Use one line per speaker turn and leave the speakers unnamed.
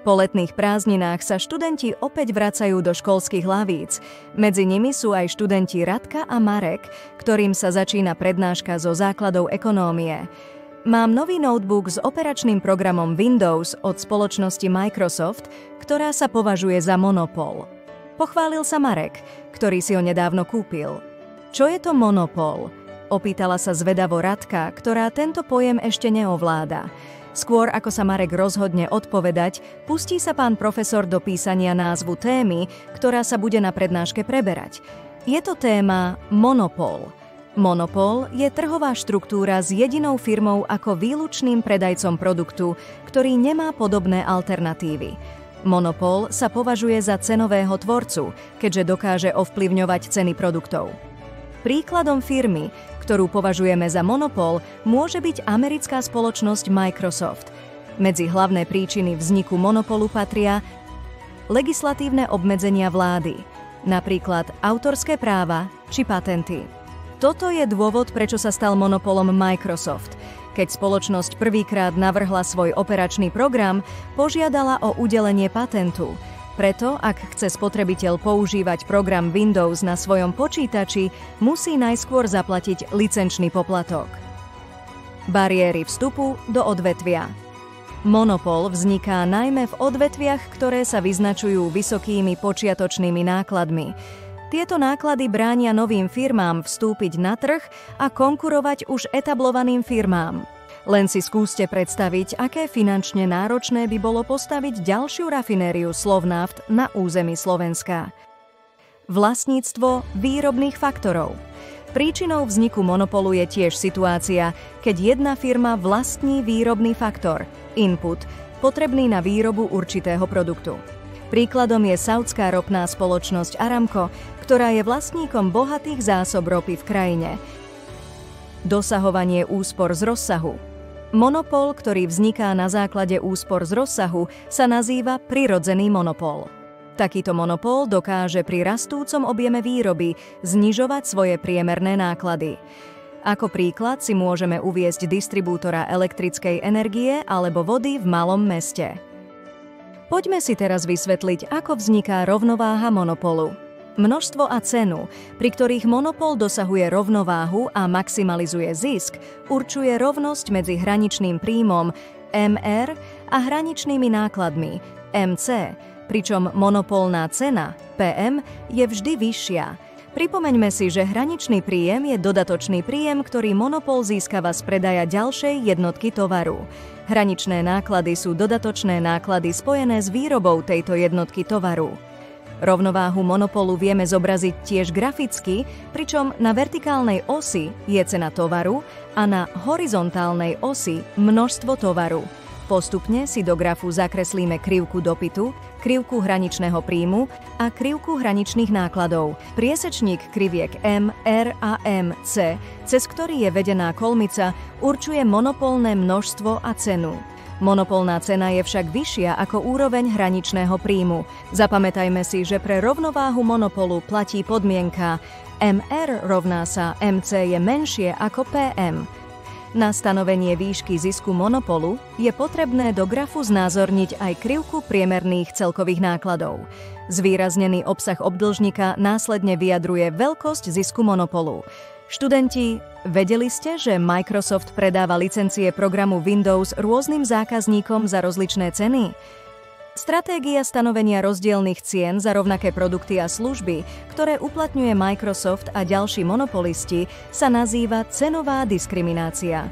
Po letných prázdninách sa študenti opäť vracajú do školských lavíc. Medzi nimi sú aj študenti Radka a Marek, ktorým sa začína prednáška zo základov ekonómie. Mám nový notebook s operačným programom Windows od spoločnosti Microsoft, ktorá sa považuje za monopol. Pochválil sa Marek, ktorý si ho nedávno kúpil. Čo je to monopol? Opýtala sa zvedavo Radka, ktorá tento pojem ešte neovláda. Skôr ako sa Marek rozhodne odpovedať, pustí sa pán profesor do písania názvu témy, ktorá sa bude na prednáške preberať. Je to téma monopol. Monopol je trhová štruktúra s jedinou firmou ako výlučným predajcom produktu, ktorý nemá podobné alternatívy. Monopol sa považuje za cenového tvorcu, keďže dokáže ovplyvňovať ceny produktov. Príkladom firmy, ktorú považujeme za monopol, môže byť americká spoločnosť Microsoft. Medzi hlavné príčiny vzniku monopolu patria legislatívne obmedzenia vlády, napríklad autorské práva či patenty. Toto je dôvod, prečo sa stal monopolom Microsoft. Keď spoločnosť prvýkrát navrhla svoj operačný program, požiadala o udelenie patentu. Preto, ak chce spotrebiteľ používať program Windows na svojom počítači, musí najskôr zaplatiť licenčný poplatok. Bariéry vstupu do odvetvia. Monopol vzniká najmä v odvetviach, ktoré sa vyznačujú vysokými počiatočnými nákladmi. Tieto náklady bránia novým firmám vstúpiť na trh a konkurovať už etablovaným firmám. Len si skúste predstaviť, aké finančne náročné by bolo postaviť ďalšiu rafinériu Slovnaft na území Slovenska. Vlastníctvo výrobných faktorov. Príčinou vzniku monopolu je tiež situácia, keď jedna firma vlastní výrobný faktor, input, potrebný na výrobu určitého produktu. Príkladom je saudská ropná spoločnosť Aramco, ktorá je vlastníkom bohatých zásob ropy v krajine. Dosahovanie úspor z rozsahu. Monopol, ktorý vzniká na základe úspor z rozsahu, sa nazýva prirodzený monopol. Takýto monopol dokáže pri rastúcom objeme výroby znižovať svoje priemerné náklady. Ako príklad si môžeme uviesť distribútora elektrickej energie alebo vody v malom meste. Poďme si teraz vysvetliť, ako vzniká rovnováha monopolu. Množstvo a cenu, pri ktorých monopol dosahuje rovnováhu a maximalizuje zisk, určuje rovnosť medzi hraničným príjmom MR a hraničnými nákladmi MC, pričom monopolná cena PM je vždy vyššia. Pripomeňme si, že hraničný príjem je dodatočný príjem, ktorý monopol získava z predaja ďalšej jednotky tovaru. Hraničné náklady sú dodatočné náklady spojené s výrobou tejto jednotky tovaru. Rovnováhu monopolu vieme zobraziť tiež graficky, pričom na vertikálnej osi je cena tovaru a na horizontálnej osi množstvo tovaru. Postupne si do grafu zakreslíme krivku dopytu, krivku hraničného príjmu a krivku hraničných nákladov. Priesečník kriviek M, R a MC, cez ktorý je vedená kolmica, určuje monopolné množstvo a cenu. Monopolná cena je však vyššia ako úroveň hraničného príjmu. Zapamätajme si, že pre rovnováhu monopolu platí podmienka MR rovná sa MC je menšie ako PM. Na stanovenie výšky zisku monopolu je potrebné do grafu znázorniť aj krivku priemerných celkových nákladov. Zvýraznený obsah obdĺžnika následne vyjadruje veľkosť zisku monopolu. Študenti, vedeli ste, že Microsoft predáva licencie programu Windows rôznym zákazníkom za rozličné ceny? Stratégia stanovenia rozdielnych cien za rovnaké produkty a služby, ktoré uplatňuje Microsoft a ďalší monopolisti, sa nazýva cenová diskriminácia.